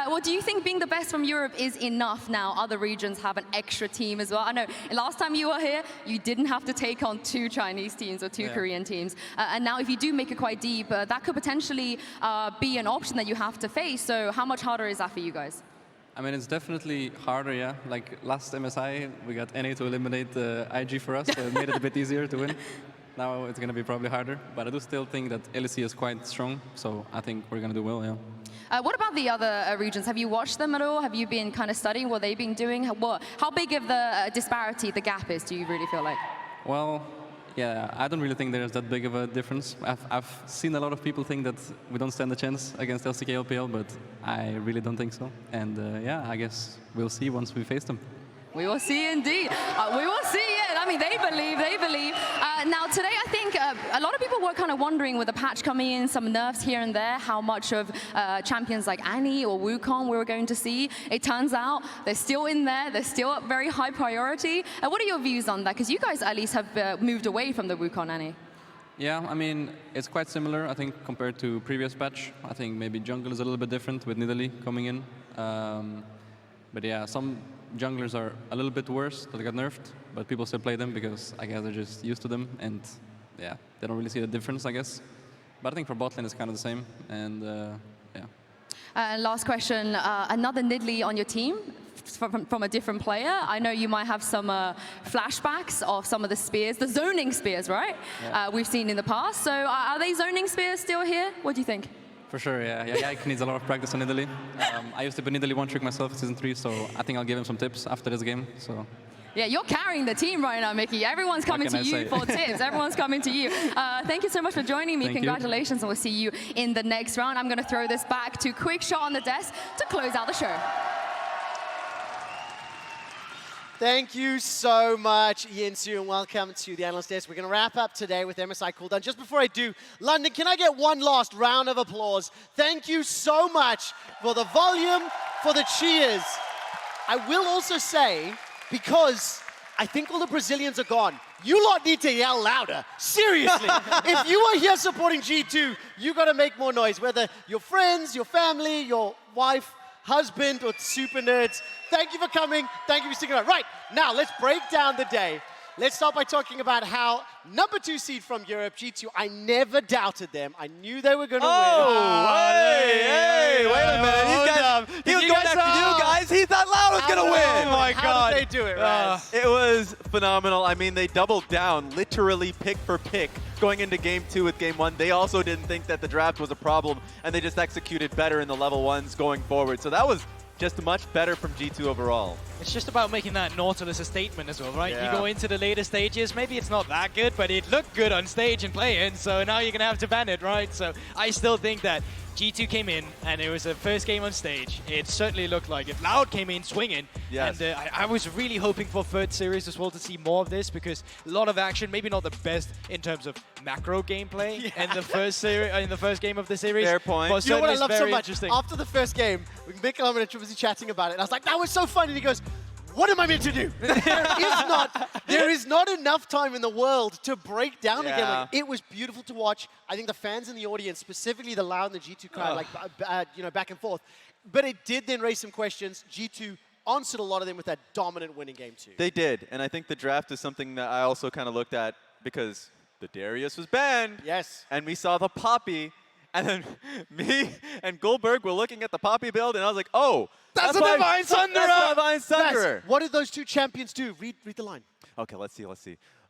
Well, do you think being the best from Europe is enough now? Other regions have an extra team as well. I know last time you were here, you didn't have to take on 2 Chinese teams or 2 Korean teams. And now if you do make it quite deep, that could potentially be an option that you have to face. So how much harder is that for you guys? I mean, it's definitely harder, yeah. Like last MSI, we got NA to eliminate IG for us, so it made it a bit easier to win. Now it's going to be probably harder, but I do still think that LEC is quite strong, so I think we're going to do well, yeah. What about the other regions? Have you watched them at all? Have you been kind of studying what they've been doing? How big of the disparity, the gap is, do you really feel like? Well, yeah, I don't really think there's that big of a difference. I've seen a lot of people think that we don't stand a chance against LCK LPL, but I really don't think so. And yeah, I guess we'll see once we face them. We will see indeed. We will see, yeah. I mean, they believe. Now, today, I think a lot of people were kind of wondering with the patch coming in, some nerfs here and there, how much of champions like Annie or Wukong we were going to see. It turns out they're still in there. They're still a very high priority. What are your views on that? Because you guys at least have moved away from the Wukong Annie. Yeah, I mean, it's quite similar, I think, compared to previous patch. I think maybe jungle is a little bit different with Nidalee coming in. But yeah, some junglers are a little bit worse that got nerfed, but people still play them because I guess they're just used to them, and yeah, they don't really see the difference, I guess. But I think for bot lane it's kind of the same, and yeah. Last question, another Nidalee on your team from a different player. I know you might have some flashbacks of some of the spears, the zoning spears, right? Yeah. We've seen in the past. So are they zoning spears still here? What do you think? For sure, yeah. Yike needs a lot of practice on Nidalee. I used to be Nidalee one trick myself in Season 3, so I think I'll give him some tips after this game. So. Yeah, you're carrying the team right now, Mikyx. Everyone's coming to you for tips. Everyone's coming to you. Thank you so much for joining me. Congratulations, and we'll see you in the next round. I'm going to throw this back to Quick Shot on the desk to close out the show. Thank you so much, Yinsu, and welcome to the Analyst Desk. We're going to wrap up today with MSI Cooldown. Just before I do, London, can I get one last round of applause? Thank you so much for the volume, for the cheers. I will also say, because I think all the Brazilians are gone, You lot need to yell louder. Seriously. If you are here supporting G2, you got to make more noise. Whether your friends, your family, your wife, husband, or super nerds. Thank you for coming. Thank you for sticking around. Right, now let's break down the day. Let's start by talking about how number 2 seed from Europe, G2, I never doubted them. I knew they were going to win. Hey, wait a minute. He was going after you guys. He thought Loud was going to win. Oh my God. How did they do it, Raz? It was phenomenal. I mean, they doubled down, literally pick for pick, going into game 2 with game 1. They also didn't think that the draft was a problem, and they just executed better in the level 1s going forward. So that was just much better from G2 overall. It's just about making that Nautilus a statement as well, right? Yeah. You go into the later stages, maybe it's not that good, but it looked good on stage and play-in, so now you're going to have to ban it, right? So I still think that G2 came in, and it was a first game on stage. It certainly looked like it. Loud came in swinging, yes. And I was really hoping for third series as well to see more of this, because a lot of action, maybe not the best in terms of macro gameplay in the first game of the series. Fair point. But You know what I certainly love it's so very much? interesting. After the first game, Mick and I were busy chatting about it, and I was like, that was so fun. And he goes, what am I meant to do? There is not enough time in the world to break down again. Like, it was beautiful to watch. I think the fans in the audience, specifically the Loud and the G2 crowd, back and forth. But it did then raise some questions. G2 answered a lot of them with that dominant winning game 2. They did, and I think the draft is something that I also kind of looked at because the Darius was banned. Yes. And we saw the Poppy, and then me and Goldberg were looking at the Poppy build, and I was like, oh, That's a why- Divine Sunderer! That's a Divine Raz, Sunderer! what did those 2 champions do? Read the line. Okay, let's see.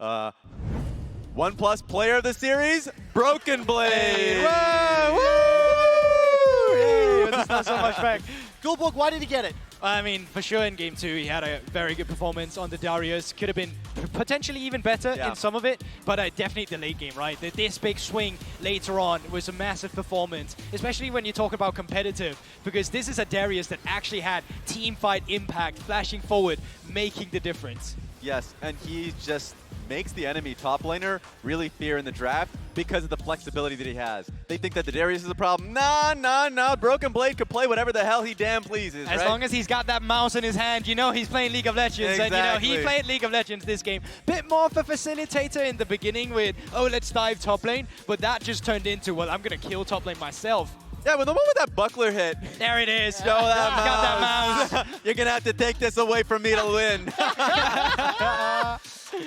1+ player of the series, Broken Blade. Whoa, woo! Yay, this is not so much back. Gulborg, why did he get it? I mean, for sure in game 2, he had a very good performance on the Darius. Could have been potentially even better in some of it, but definitely the late game, right? This big swing later on was a massive performance, especially when you talk about competitive, because this is a Darius that actually had team fight impact, flashing forward, making the difference. Yes, and he just makes the enemy top laner really fear in the draft because of the flexibility that he has. They think that the Darius is a problem. Nah. Broken Blade could play whatever the hell he damn pleases, As right? long as he's got that mouse in his hand, you know he's playing League of Legends. And, you know, he Exactly. played League of Legends this game. Bit more of a facilitator in the beginning with, oh, let's dive top lane. But that just turned into, well, I'm going to kill top lane myself. Yeah, but the one with that buckler hit. There it is. Show that He's got that mouse. You're going to have to take this away from me to win.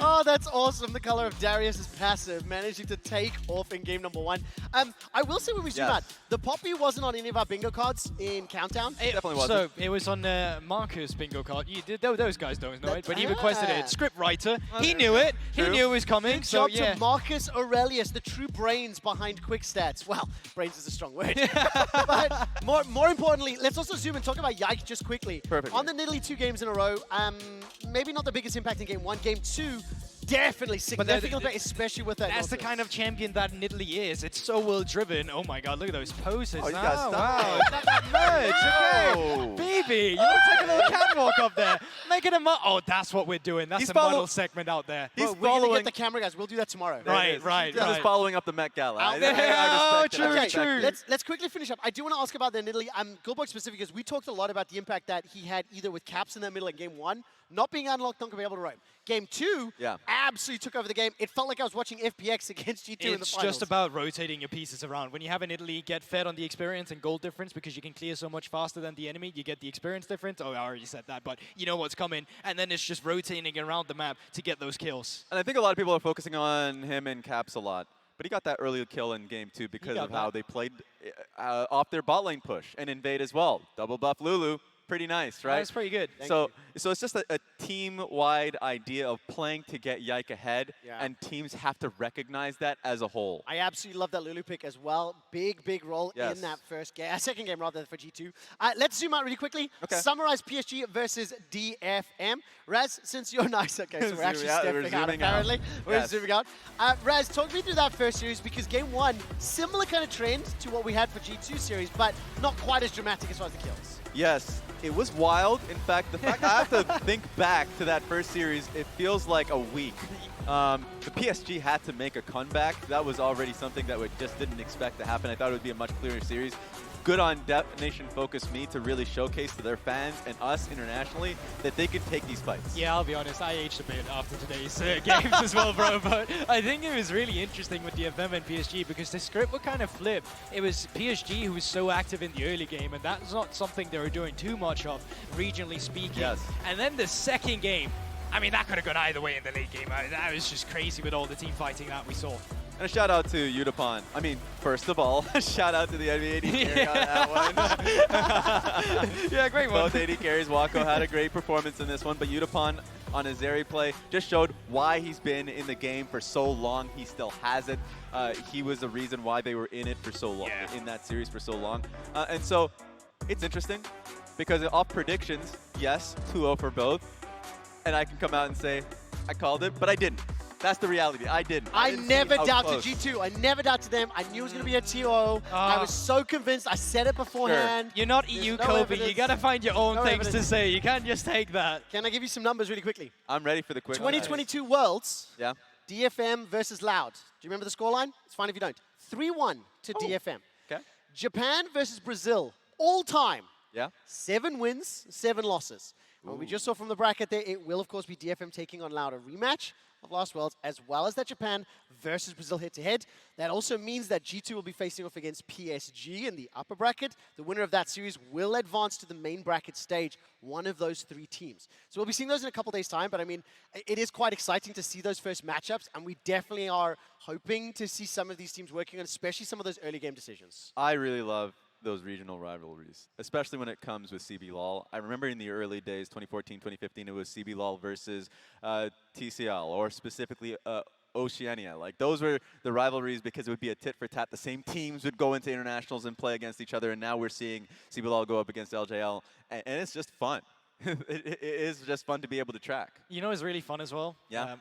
Oh, that's awesome. The color of Darius' passive managing to take off in game number 1. I will say when we zoom out, the Poppy wasn't on any of our bingo cards in Countdown. Definitely wasn't. So it was on Marcus bingo card. Those guys don't know it, but he requested it. Script writer. He knew it. He knew it was coming. Good So job yeah. to Marcus Aurelius, the true brains behind Quick Stats. Well, brains is a strong word. But more importantly, let's also zoom and talk about Yike just quickly. Perfect. On the Nidalee 2 games in a row, maybe not the biggest impact in game 1. Game 2, definitely significant, especially with that. That's the kind of champion that Nidalee is. It's so well driven. Oh my god, look at those poses. Oh, you got stuck. Wow, not that much. No. Okay. Baby, you want to take a little catwalk up there. Make it a Oh, that's what we're doing. That's He's a follow- model segment out there. He's We're going to following. get the camera, guys. We'll do that tomorrow. Right. He's just following up the Met Gala. Out I there. respect it. I True, respect true. it. Let's quickly finish up. I do want to ask about the Nidalee. Goldberg specific, because we talked a lot about the impact that he had either with caps in the middle in game 1, not being unlocked, not going to be able to roam. Game 2, absolutely took over the game. It felt like I was watching FPX against G2 in the It's finals. just about rotating your pieces around. When you have an Italy get fed on the experience and gold difference because you can clear so much faster than the enemy, you get the experience difference. Oh, I already said that, but you know what's coming. And then it's just rotating around the map to get those kills. And I think a lot of people are focusing on him in caps a lot. But he got that early kill in game 2 because of how they played off their bot lane push and invade as well. Double buff Lulu. Pretty nice, right? That's pretty good. So it's just a team-wide idea of playing to get Yike ahead, and teams have to recognize that as a whole. I absolutely love that Lulu pick as well. Big role in that second game rather for G2. Let's zoom out really quickly. Okay. Summarize PSG versus DFM. Raz, since you're nice, okay, so we're actually stepping out apparently. We're zooming out. Raz, talk me through that first series, because game 1, similar kind of trend to what we had for G2 series, but not quite as dramatic as far as the kills. Yes, it was wild. In fact, the fact I have to think back to that first series, it feels like a week. The PSG had to make a comeback. That was already something that we just didn't expect to happen. I thought it would be a much clearer series. good on Nation Focus Me to really showcase to their fans and us internationally that they could take these fights. Yeah, I'll be honest, I aged a bit after today's games as well, bro, but I think it was really interesting with the FM and PSG because the script were kind of flipped. It was PSG who was so active in the early game, and that's not something they were doing too much of, regionally speaking. Yes. And then the second game, I mean, that could have gone either way in the late game. That was just crazy with all the team fighting that we saw. And a shout out to Udapon. I mean, first of all, shout out to the NBA carry on that one. Yeah, great one. Both AD carries. Wako had a great performance in this one, but Udapon on his Zeri play just showed why he's been in the game for so long. He still has it. He was the reason why they were in it for so long, in that series for so long. And so it's interesting because off predictions, yes, 2-0 for both. And I can come out and say, I called it, but I didn't. That's the reality. I didn't. I didn't never see how doubted close. G2. I never doubted them. I knew it was going to be a TO. I was so convinced. I said it beforehand. You're not There's EU no Kobe. evidence. You got to find your own No things to evidence. say. You can't just take that. Can I give you some numbers really quickly? I'm ready for the quick one. 2022 Worlds, Yeah. DFM versus Loud. Do you remember the scoreline? It's fine if you don't. 3-1 to DFM. Okay. Japan versus Brazil, all time. Yeah. 7 wins, 7 losses. What we just saw from the bracket there, it will, of course, be DFM taking on Loud, a rematch of last Worlds, as well as that Japan versus Brazil head-to-head. That also means that G2 will be facing off against PSG in the upper bracket. The winner of that series will advance to the main bracket stage, one of those 3 teams. So we'll be seeing those in a couple days' time, but I mean, it is quite exciting to see those first matchups, and we definitely are hoping to see some of these teams working on, especially some of those early game decisions. I really love those regional rivalries, especially when it comes with CB LOL. I remember in the early days, 2014, 2015, it was CB LOL versus TCL, or specifically Oceania. Like, those were the rivalries because it would be a tit for tat. The same teams would go into internationals and play against each other, and now we're seeing CB LOL go up against LJL, and it's just fun. It is just fun to be able to track. You know what's really fun as well? Yeah.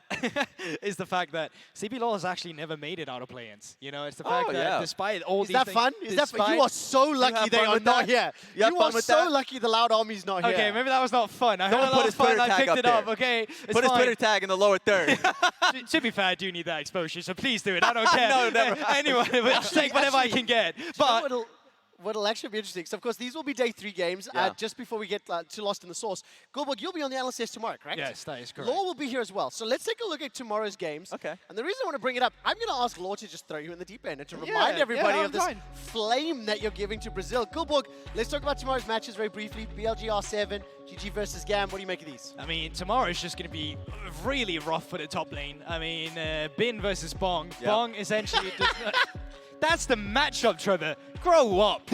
Is the fact that CB LOL has actually never made it out of play-ins. You know, it's the fact that despite all Is these that things... fun? Is that fun? You are so lucky have they fun are with not that? here. You have You fun are with so that? lucky the Loud Army's not here. Okay, maybe that was not fun. I heard Someone that put was his fun. Twitter I tag picked up it up. there. Okay, it's Put his fine. Twitter tag in the lower third. To be fair, I do need that exposure, so please do it. I don't care. No, never. Anyway, I'll take whatever I can get. But What'll actually be interesting, so of course these will be day 3 games, Yeah. just before we get too lost in the sauce. Goldberg, you'll be on the analyst test tomorrow, correct? yes, that is correct. Law will be here as well. So let's take a look at tomorrow's games. Okay. And the reason I want to bring it up, I'm going to ask Law to just throw you in the deep end and to remind everybody I'm of this fine. flame that you're giving to Brazil. Goldberg, let's talk about tomorrow's matches very briefly. BLGR7, GG versus GAM. What do you make of these? I mean, tomorrow is just going to be really rough for the top lane. I mean, Bin versus Bong. Yeah. Bong essentially does not... That's the matchup, Trevor. Grow up.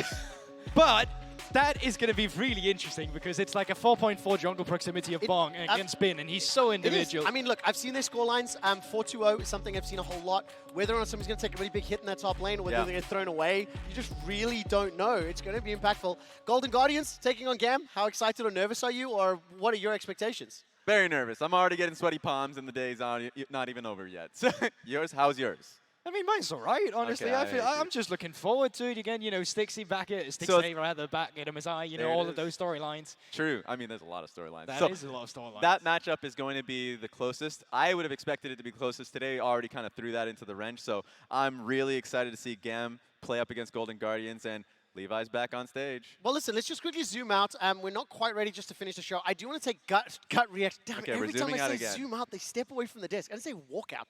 But that is going to be really interesting because it's like a 4.4 jungle proximity of Bong against Bin, and he's so It is. individual. I mean, look, I've seen their scorelines. 4-2-0 is something I've seen a whole lot. Whether or not somebody's going to take a really big hit in that top lane or whether Yeah. they get thrown away, you just really don't know. It's going to be impactful. Golden Guardians taking on GAM. How excited or nervous are you, or what are your expectations? Very nervous. I'm already getting sweaty palms, and the day's not even over yet. So yours? How's yours? I mean, mine's all right, honestly. Okay, I'm just looking forward to it again. You know, Stixie back at MSI, you know, There it all of is. those storylines. True. I mean, there's a lot of storylines. That So is a lot of storylines. that matchup is going to be the closest. I would have expected it to be closest today. Already kind of threw that into the wrench. So I'm really excited to see GAM play up against Golden Guardians, and Levi's back on stage. Well, listen, let's just quickly zoom out. We're not quite ready just to finish the show. I do want to take gut reaction. Damn it, Okay, we're every time zooming I out say again. zoom out, they step away from the desk. I didn't say walk out.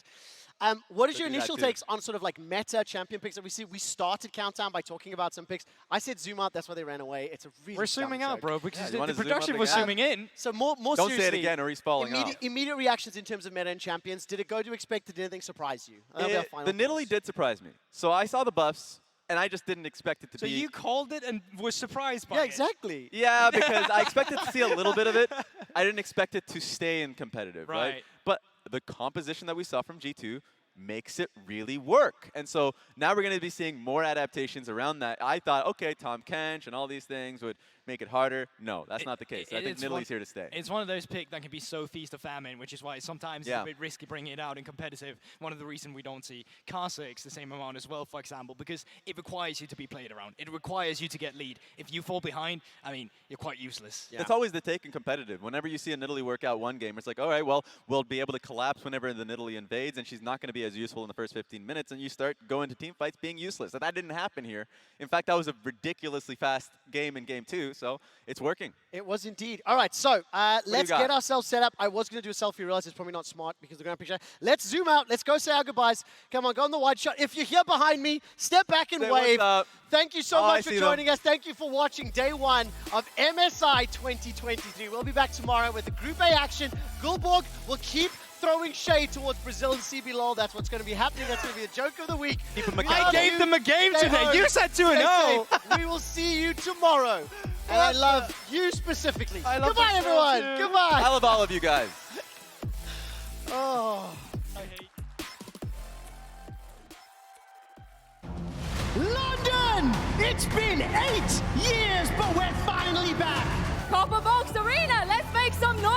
What is Don't your do that initial too. takes on sort of like meta champion picks that we see? We started Countdown by talking about some picks. I said zoom out, that's why they ran away. It's a really We're dumb zooming out, joke. bro, because you the wanna zoom out production the was guy? zooming in. So more Don't say it seriously, again or he's falling off. immediate reactions in terms of meta and champions. Did it go to expect? Did anything surprise you? That'll be our final The Nidalee thoughts. did surprise me. So I saw the buffs, and I just didn't expect it to So be. you called it and were surprised by Yeah, it. exactly. Yeah, because I expected to see a little bit of it. I didn't expect it to stay in competitive, right? Right. But the composition that we saw from G2 makes it really work. And so now we're going to be seeing more adaptations around that. I thought, okay, Tom Kench and all these things would make it harder. No, that's not the case. I think it's Nidalee here to stay. It's one of those picks that can be so feast or famine, which is why sometimes it's a bit risky bringing it out in competitive. One of the reasons we don't see Kha'Zix the same amount as well, for example, because it requires you to be played around. It requires you to get lead. If you fall behind, I mean, you're quite useless. It's always the take in competitive. Whenever you see a Nidalee work out one game, it's like, all right, well, we'll be able to collapse whenever the Nidalee invades, and she's not going to be as useful in the first 15 minutes, and you start going to team fights being useless. And that didn't happen here. In fact, that was a ridiculously fast game in game 2, so it's working. It was indeed. All right, so let's get ourselves set up. I was going to do a selfie, realize it's probably not smart because the ground picture. Let's zoom out. Let's go say our goodbyes. Come on, go on the wide shot. If you're here behind me, step back and wave. Thank you so much for joining us. Thank you for watching day 1 of MSI 2023. We'll be back tomorrow with the Group A action. Gulborg will keep throwing shade towards Brazil and CBLOL. That's what's going to be happening. That's going to be the joke of the week. I gave them a game today. You said 2-0. We will see you tomorrow. And I love you specifically. Goodbye, everyone. Goodbye. I love all of you guys. Oh. London! It's been 8 years, but we're finally back. Copper Box Arena, let's make some noise!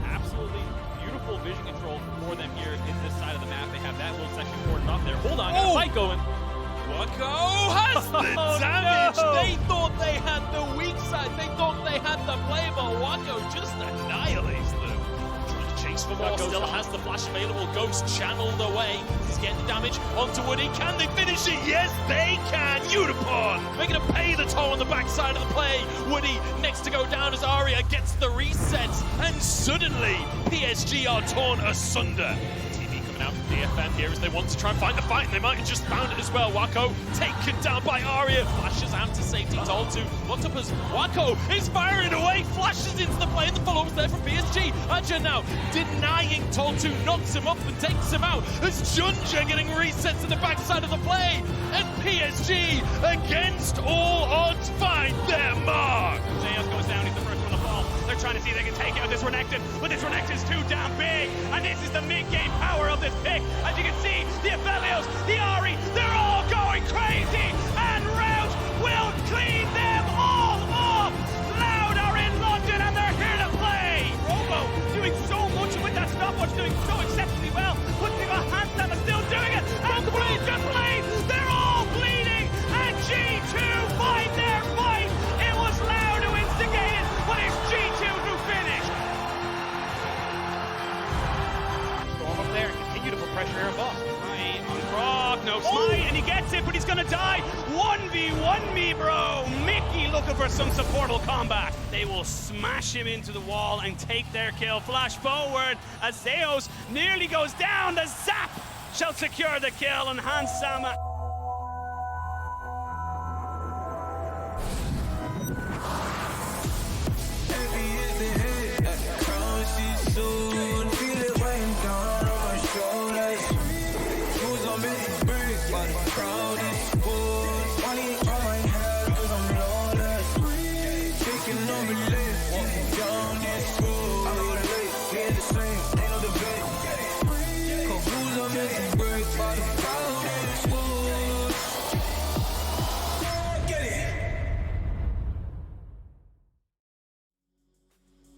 Absolutely beautiful vision control for them here in this side of the map. They have that little section cordoned off there. Hold on, got a fight going. Wako has the damage! No. They thought they had the weak side. They thought they had the play, but Wako just annihilates them. Trying to chase for more. Still has the flash available. Ghost channeled away. He's getting the damage onto Woody. Can they finish it? Yes, they can. Unicorn making him pay the toll on the backside of the play. Woody next to go down as Aria gets the reset, and suddenly PSG are torn asunder. Out from DFM here as they want to try and find the fight, and they might have just found it as well. Wako taken down by Aria, flashes out to safety. Toltu locked up as Wako is firing away, flashes into the play, and the follow-up's there from PSG. Aja now denying Toltu, knocks him up and takes him out as Junja getting resets to the backside of the play, and PSG against all odds find their mark. Zeus goes down, he's the first one to fall. They're trying to see if they can take out this Renekton, but this Renekton's too damn big, and this is the mid-game power of this pick. As you can see, the Aphelios, the Ahri, they're all going crazy, and Rout will clean them all off. Loud are in London, and they're here to play. Robo doing so much with that stopwatch, doing so exceptionally well. Putting a hand down, but still doing it. And Blade, they're all bleeding, and G2 find their fight. It was Loud who instigated, but it's G2 who finished. Storm up there, continue to put pressure here on boss. Right on Croc, no smite, and he gets it, but he's gonna die. 1v1 me, bro. Mikyx looking for some supportable combat. They will smash him into the wall and take their kill. Flash forward as Zeus nearly goes down. The Zap shall secure the kill, and Hans Sama. Taking over left, walking down this road. I got a late, hear the same.